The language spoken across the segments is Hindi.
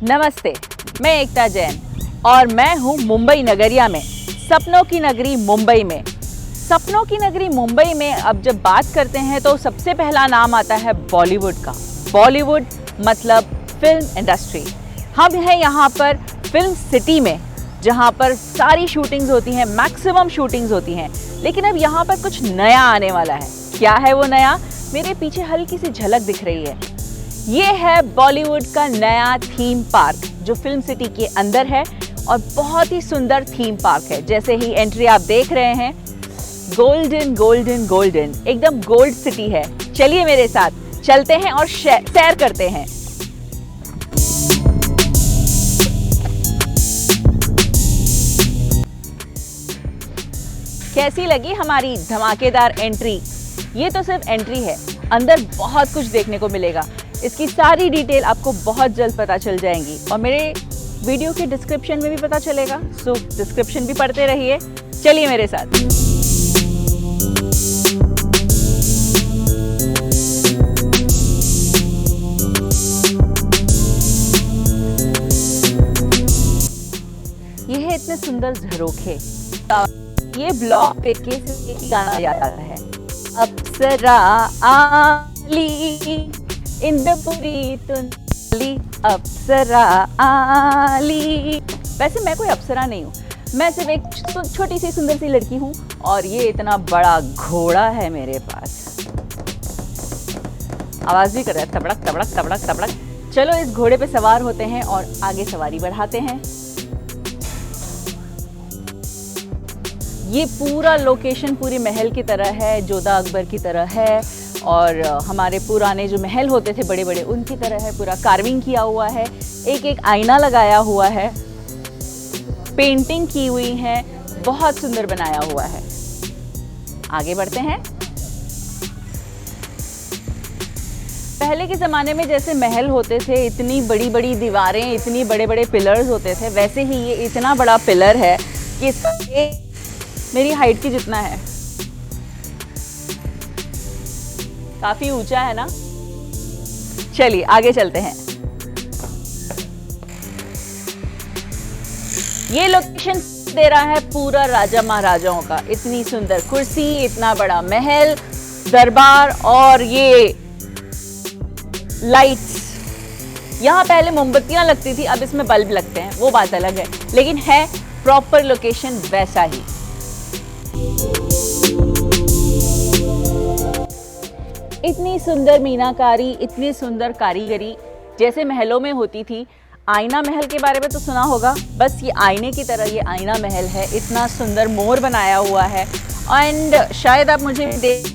नमस्ते, मैं एकता जैन और मैं हूँ मुंबई नगरिया में, सपनों की नगरी मुंबई में। सपनों की नगरी मुंबई में अब जब बात करते हैं तो सबसे पहला नाम आता है बॉलीवुड का। बॉलीवुड मतलब फिल्म इंडस्ट्री। हम हैं यहाँ पर फिल्म सिटी में, जहाँ पर सारी शूटिंग्स होती हैं, मैक्सिमम शूटिंग्स होती हैं। लेकिन अब यहाँ पर कुछ नया आने वाला है। क्या है वो नया? मेरे पीछे हल्की सी झलक दिख रही है। ये है बॉलीवुड का नया थीम पार्क जो फिल्म सिटी के अंदर है और बहुत ही सुंदर थीम पार्क है। जैसे ही एंट्री आप देख रहे हैं, गोल्डन गोल्डन गोल्डन, एकदम गोल्ड सिटी है। चलिए मेरे साथ चलते हैं और सैर करते हैं। कैसी लगी हमारी धमाकेदार एंट्री? ये तो सिर्फ एंट्री है, अंदर बहुत कुछ देखने को मिलेगा। इसकी सारी डिटेल आपको बहुत जल्द पता चल जाएंगी और मेरे वीडियो के डिस्क्रिप्शन में भी पता चलेगा। सो डिस्क्रिप्शन भी पढ़ते रहिए। चलिए मेरे साथ। ये है इतने सुंदर झरोखे। ये ब्लॉग पे के गाना याद आता है, अप्सरा आली इंद्रपुरी तुंली, अप्सरा आली। वैसे मैं कोई अप्सरा नहीं हूँ, मैं सिर्फ एक छोटी सी सुंदर सी लड़की हूँ और ये इतना बड़ा घोड़ा है मेरे पास। आवाज भी कर रहा है, तबड़क तबड़क तबड़क तबड़क। चलो इस घोड़े पे सवार होते हैं और आगे सवारी बढ़ाते हैं। ये पूरा लोकेशन पूरी महल की तरह है, जोधा अकबर की तरह है और हमारे पुराने जो महल होते थे बड़े बड़े, उनकी तरह है। पूरा कार्विंग किया हुआ है, एक एक आईना लगाया हुआ है, पेंटिंग की हुई है, बहुत सुंदर बनाया हुआ है। आगे बढ़ते हैं। पहले के ज़माने में जैसे महल होते थे, इतनी बड़ी बड़ी दीवारें, इतनी बड़े बड़े पिलर्स होते थे, वैसे ही ये इतना बड़ा पिलर है कि मेरी हाइट की जितना है। काफी ऊंचा है ना। चलिए आगे चलते हैं। ये लोकेशन दे रहा है पूरा राजा महाराजाओं का। इतनी सुंदर कुर्सी, इतना बड़ा महल, दरबार और ये लाइट्स। यहाँ पहले मोमबत्तियां लगती थी, अब इसमें बल्ब लगते हैं, वो बात अलग है, लेकिन है प्रॉपर लोकेशन वैसा ही। इतनी सुंदर मीनाकारी, इतनी सुंदर कारीगरी जैसे महलों में होती थी। आईना महल के बारे में तो सुना होगा, बस ये आईने की तरह ये आईना महल है। इतना सुंदर मोर बनाया हुआ है एंड शायद आप मुझे देख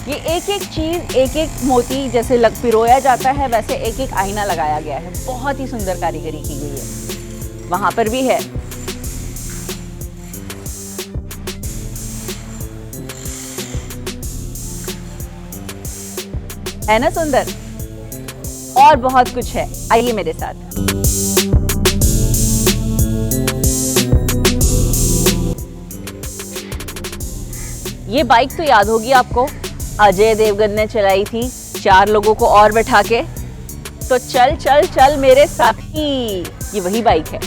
ये एक एक चीज, एक एक मोती जैसे पिरोया जाता है, वैसे एक एक आईना लगाया गया है। बहुत ही सुंदर कारीगरी की गई है। वहां पर भी है। है ना सुंदर? और बहुत कुछ है, आइए मेरे साथ। ये बाइक तो याद होगी आपको, अजय देवगन ने चलाई थी 4 लोगों को और बैठा के। तो चल चल चल मेरे साथी, ये वही बाइक है।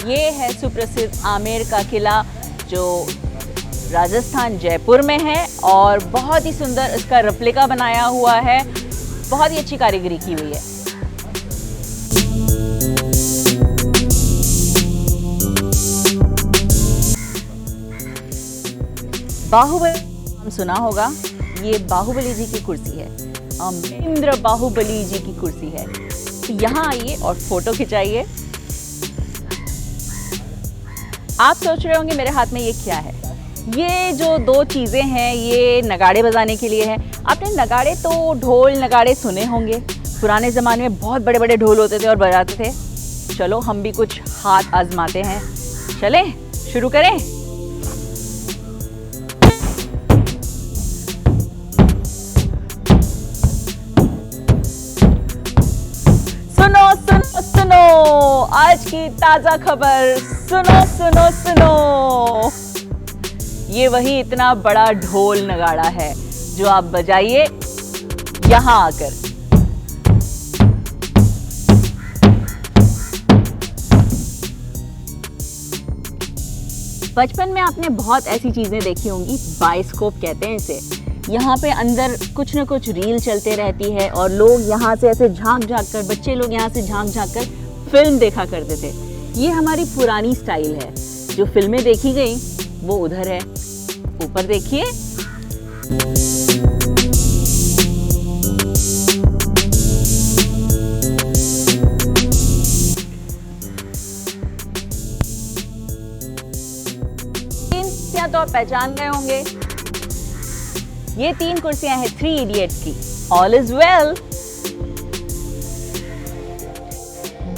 ये है सुप्रसिद्ध आमेर का किला जो राजस्थान जयपुर में है और बहुत ही सुंदर इसका रेप्लिका बनाया हुआ है। बहुत ही अच्छी कारीगरी की हुई है। बाहुबली नाम सुना होगा, ये बाहुबली जी की कुर्सी है, अमरिंद्र बाहुबली जी की कुर्सी है। तो यहाँ आइए और फोटो खिंचाइए। आप सोच रहे होंगे मेरे हाथ में ये क्या है? ये जो 2 चीज़ें हैं ये नगाड़े बजाने के लिए है। आपने नगाड़े तो ढोल नगाड़े सुने होंगे, पुराने ज़माने में बहुत बड़े बड़े ढोल होते थे और बजाते थे। चलो हम भी कुछ हाथ आजमाते हैं। चलें शुरू करें। सुनो सुनो सुनो आज की ताज़ा खबर, सुनो सुनो सुनो। ये वही इतना बड़ा ढोल नगाड़ा है जो आप बजाइए यहाँ आकर। बचपन में आपने बहुत ऐसी चीज़ें देखी होंगी, बायोस्कोप कहते हैं इसे। यहाँ पे अंदर कुछ न कुछ रील चलते रहती है और लोग यहाँ से ऐसे झांक झांक कर, बच्चे लोग यहाँ से झांक झांक कर फिल्म देखा करते थे। ये हमारी पुरानी स्टाइल है। जो फिल्में देखी गई वो उधर है, ऊपर देखिए। तो आप पहचान गए होंगे, ये 3 कुर्सियां हैं 3 इडियट्स की। All is well.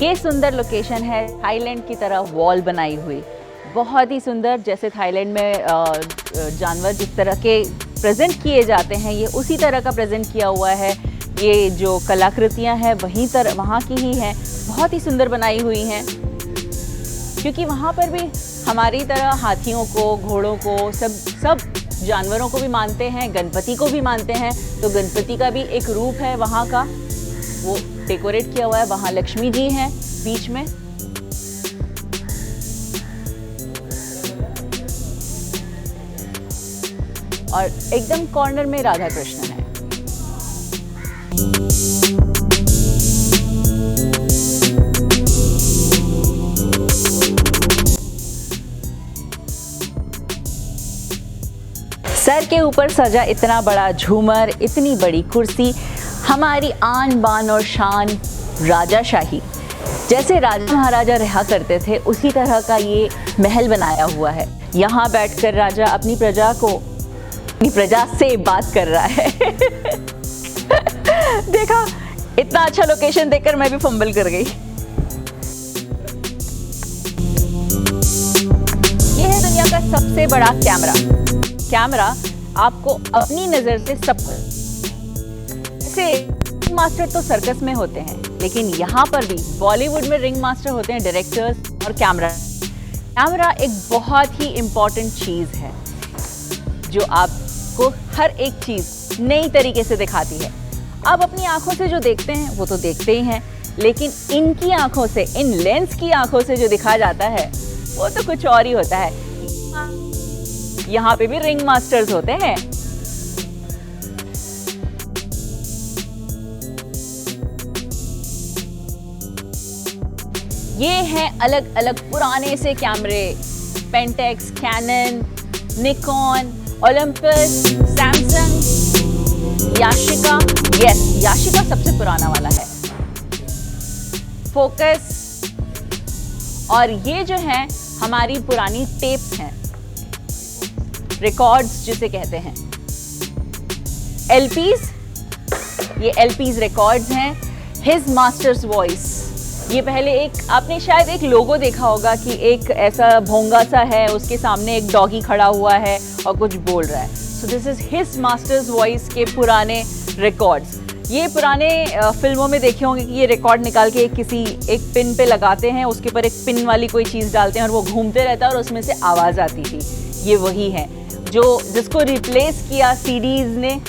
ये सुंदर लोकेशन है, थाईलैंड की तरह वॉल बनाई हुई, बहुत ही सुंदर। जैसे थाईलैंड में जानवर जिस तरह के प्रेजेंट किए जाते हैं, ये उसी तरह का प्रेजेंट किया हुआ है। ये जो कलाकृतियां हैं वहाँ की ही हैं, बहुत ही सुंदर बनाई हुई हैं। क्योंकि वहाँ पर भी हमारी तरह हाथियों को, घोड़ों को, सब जानवरों को भी मानते हैं, गणपति को भी मानते हैं। तो गणपति का भी एक रूप है वहाँ का, वो डेकोरेट किया हुआ है। वहाँ लक्ष्मी जी हैं बीच में। और एकदम कॉर्नर में राधा कृष्ण है। सर के ऊपर सजा इतना बड़ा झूमर, इतनी बड़ी कुर्सी, हमारी आन बान और शान राजाशाही। जैसे राजा महाराजा रहा करते थे उसी तरह का ये महल बनाया हुआ है। यहाँ बैठकर राजा अपनी प्रजा से बात कर रहा है। देखा, इतना अच्छा लोकेशन देखकर मैं भी फंबल कर गई। ये है दुनिया का सबसे बड़ा कैमरा आपको अपनी नजर से सब जैसे रिंग मास्टर तो सर्कस में होते हैं, लेकिन यहाँ पर भी बॉलीवुड में रिंग मास्टर होते हैं डायरेक्टर्स और कैमरा एक बहुत ही इम्पॉर्टेंट चीज़ है जो आपको हर एक चीज़ नई तरीके से दिखाती है। आप अपनी आंखों से जो देखते हैं वो तो देखते ही हैं, लेकिन इनकी आंखों से, इन लेंस की आंखों से जो दिखाया जाता है वो तो कुछ और ही होता है। यहाँ पे भी रिंग मास्टर्स होते हैं। ये हैं अलग अलग पुराने से कैमरे, Pentax, Canon, Nikon, Olympus, Samsung, Yashica. Yes, Yashica सबसे पुराना वाला है। फोकस। और ये जो है हमारी पुरानी टेप्स हैं, रिकॉर्ड्स जिसे कहते हैं, एलपीज। ये एलपीज रिकॉर्ड्स हैं। His masters voice. ये पहले आपने शायद एक लोगो देखा होगा कि एक ऐसा भोंगा सा है, उसके सामने एक डॉगी खड़ा हुआ है और कुछ बोल रहा है। So this is his masters voice के पुराने रिकॉर्ड्स। ये पुराने फिल्मों में देखे होंगे कि ये रिकॉर्ड निकाल के किसी एक पिन पे लगाते हैं, उसके ऊपर एक पिन वाली कोई चीज़ डालते हैं और वो घूमते रहता है और उसमें से आवाज़ आती थी। ये वही है जिसको रिप्लेस किया सीडीज ने।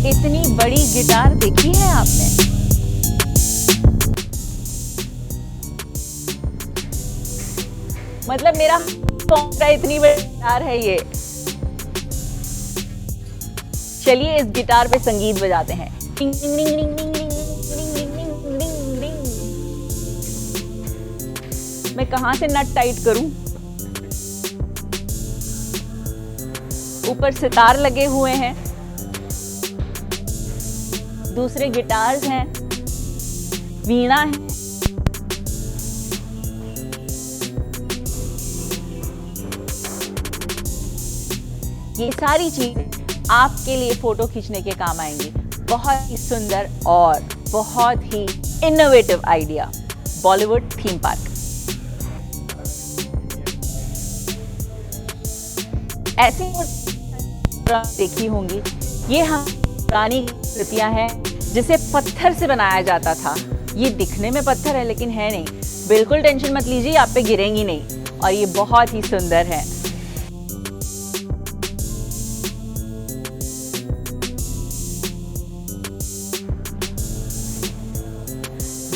इतनी बड़ी गिटार देखी है आपने? मतलब मेरा इतनी बड़ी गिटार है ये। चलिए इस गिटार पे संगीत बजाते हैं। मैं कहां से नट टाइट करूं? ऊपर सितार लगे हुए हैं, दूसरे गिटार्स हैं, वीणा है। ये सारी चीजें आपके लिए फोटो खींचने के काम आएंगी। बहुत ही सुंदर और बहुत ही innovative idea, Bollywood theme park. ऐसी देखी होंगी ये हम पुरानी कृतियाँ हैं जिसे पत्थर से बनाया जाता था। ये दिखने में पत्थर है लेकिन है नहीं। बिल्कुल टेंशन मत लीजिए, आप पे गिरेंगी नहीं। और ये बहुत ही सुंदर है।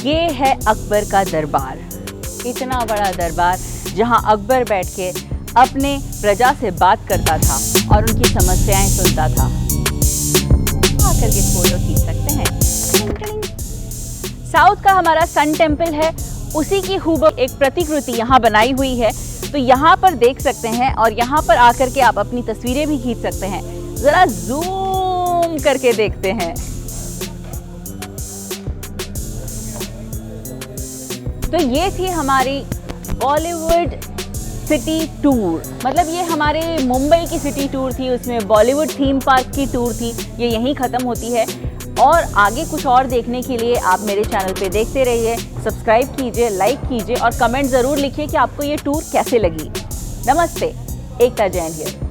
ये है अकबर का दरबार। इतना बड़ा दरबार जहां अकबर बैठ के अपने प्रजा से बात करता था और उनकी समस्याएं सुनता था। आकर के फोटो खींच सकते हैं। साउथ का हमारा सन टेम्पल है, उसी की हूबहू एक प्रतिकृति यहाँ बनाई हुई है। तो यहाँ पर देख सकते हैं और यहाँ पर आकर के आप अपनी तस्वीरें भी खींच सकते हैं। जरा जूम करके देखते हैं। तो ये थी हमारी बॉलीवुड सिटी टूर। मतलब ये हमारे मुंबई की सिटी टूर थी, उसमें बॉलीवुड थीम पार्क की टूर थी। ये यहीं ख़त्म होती है और आगे कुछ और देखने के लिए आप मेरे चैनल पे देखते रहिए। सब्सक्राइब कीजिए, लाइक कीजिए और कमेंट ज़रूर लिखिए कि आपको ये टूर कैसे लगी। नमस्ते, एकता जैन हियर।